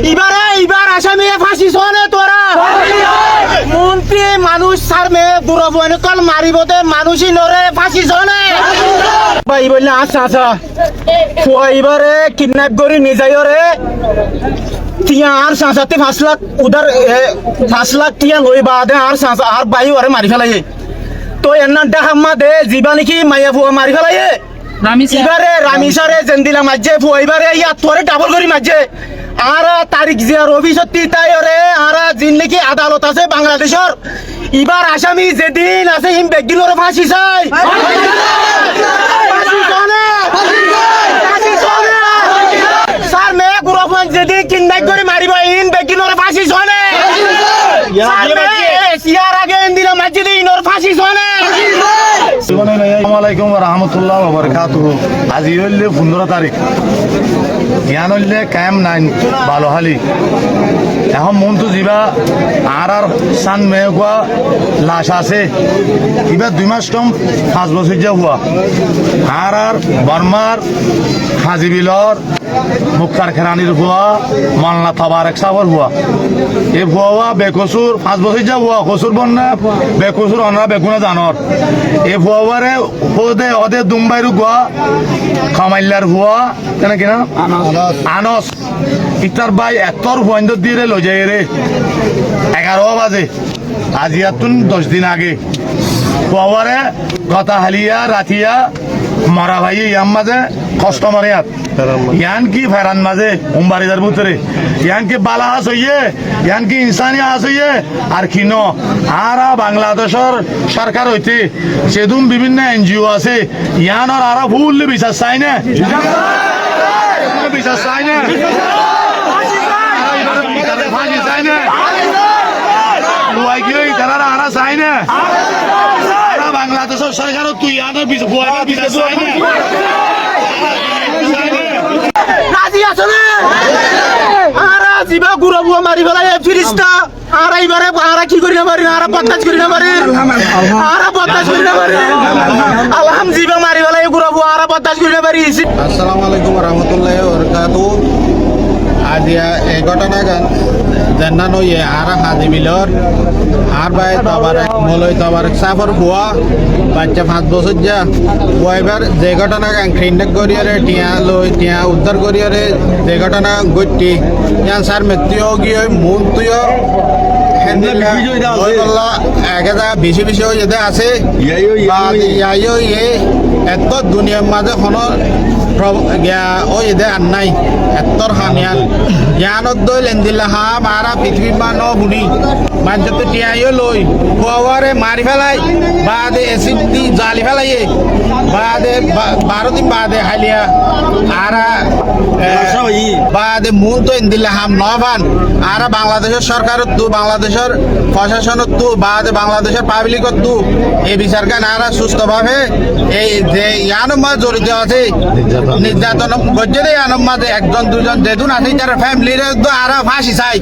এবার আসামি ফাঁসি শোনে তোরা মন্ত্রী মানুষ সার মেয়ে বুড়ো বনে কল মারিব দে মানুষই নরে ফাঁসি শোনে ভাই বললে আচ্ছা এবারে কিডন্যাপ করি নিজাই রে তিয়া আর সাঁচাতে 5 লাখ উধার 5 লাখ তিয়া লই বাদে আর সাঁচা আর বাই ওরে মারি ফেলাই তো এন্না ডাহাম্মা দে জীবা নাকি মাইয়া ফুয়া মারি ফেলাই এবারে রামিসারে জেন্দিলা মাঝে ফুয়া এবারে ইয়া তোরে ডাবল করি মাঝে আর তারিখ জিয়ার অফিসতি তাই রে আর জিন নাকি আদালত আছে বাংলাদেশের এবার আসামি যেদিন আছে হিম বেগিলোর ফাঁসি চাই স্যার মে গুরফান যেদিন কিডন্যাপ করে মারিব ইন বেগিলোর ফাঁসি শোনে সিয়ার আগে দিলা মাঝে দিন ওর ফাঁসি শোনে আসসালামু আলাইকুম ওয়া রাহমাতুল্লাহি ওয়া বারাকাতুহু আজি হইলে 15 তারিখ ইয়ান হইলে কায়েম নাইন বালোহালি এখন মনটো যিবা আর সান মেগুয়া লাশ আছে কিবা 2 মাস কম 5 বছর যা হুয়া আর বর্মার হাজিবিলর মুক্তার খেরানির হুয়া মাল্লা তাবারক সাবর হুয়া এ হুয়া বেকসুর 5 বছর যা হুয়া কসুর বন্না বেকসুর অনরা বেগুনা জানর এ হুয়ারে ওদে ওদে দুম্বাইরু গুয়া খামাইলার হুয়া কেন কিনা আনস ইতার ভাই এতর হুয়াইন্দ দিয়ে লই যায় রে 11 বাজে আজিয়াতুন 10 দিন আগে হুয়ারে কথা হালিয়া রাতিয়া মরা ভাই ইয়াম মাঝে কাস্টমার ইয়ান কি ফেরান মাঝে উম্বারিদার ভিতরে ইয়ান কি বালা হাস হইয়ে ইয়ান কি ইনসানি হাস হইয়ে আর কিন আর বাংলাদেশের সরকার হইতে সেদুম বিভিন্ন এনজিও আছে ইয়ানর আর ভুল বিশ্বাস চাই না বিশ্বাস চাই না ফাঁসি চাই না তারা আর চাই না বাংলাদেশের সরকার তুই ইয়ানোর বিশ্বাস চাই না রাজি আছো না আর জিবা গুরবুয়া মারি ফেলাই ফিরিস্তা আর এইবারে আর কি করি না পারি আর বদমাশ করি না পারি আর বদমাশ করি না পারি আলহাম জিবা মারি ফেলাই গুরবুয়া আর বদমাশ করি না পারি আসসালামু আলাইকুম ওয়া রাহমাতুল্লাহি ওয়া বারাকাতুহু আজিয়া এই ঘটনা গান জান্নানো ইয়ে আর হাজি বিলর আর ভাই তাবারক মলই তাবারক সাফর বুয়া বাচ্চা 5 বছর যা ওইবার যে ঘটনা গান ক্রিন্ডক করিয়ারে টিয়া লই টিয়া উদ্ধার করিয়ারে যে ঘটনা গটি ইয়ান স্যার মৃত্যু গিয়ে মূল তুইও বেশি বেশি যেতে আছে এত দুনিয়ার মাঝে কোনো ও এদের আর নাই এতর হামিয়ান জ্ঞানত দই লেনদিল্লা হা মারা পৃথিবীর মা ন বুড়ি মাঝে তো টিয়াইও লই খোয়ারে মারি ফেলাই বাদে এসিড দি জালি ফেলাইয়ে বাদে 12 দিন বাদে হালিয়া আর বাদে মূল তো ইন্দিল্লা হাম নবান আর বাংলাদেশের সরকারের তো বাংলাদেশের প্রশাসনের তো বাদে বাংলাদেশের পাবলিকের তো এই বিচারকে নারা সুস্থভাবে এই যে ইয়ানোর মাঝে জড়িত আছে নির্যাতন করছে ইয়ানোর মাঝে একজন দুজন যেদিন আছে যারা ফ্যামিলির আর ফাঁসি চাই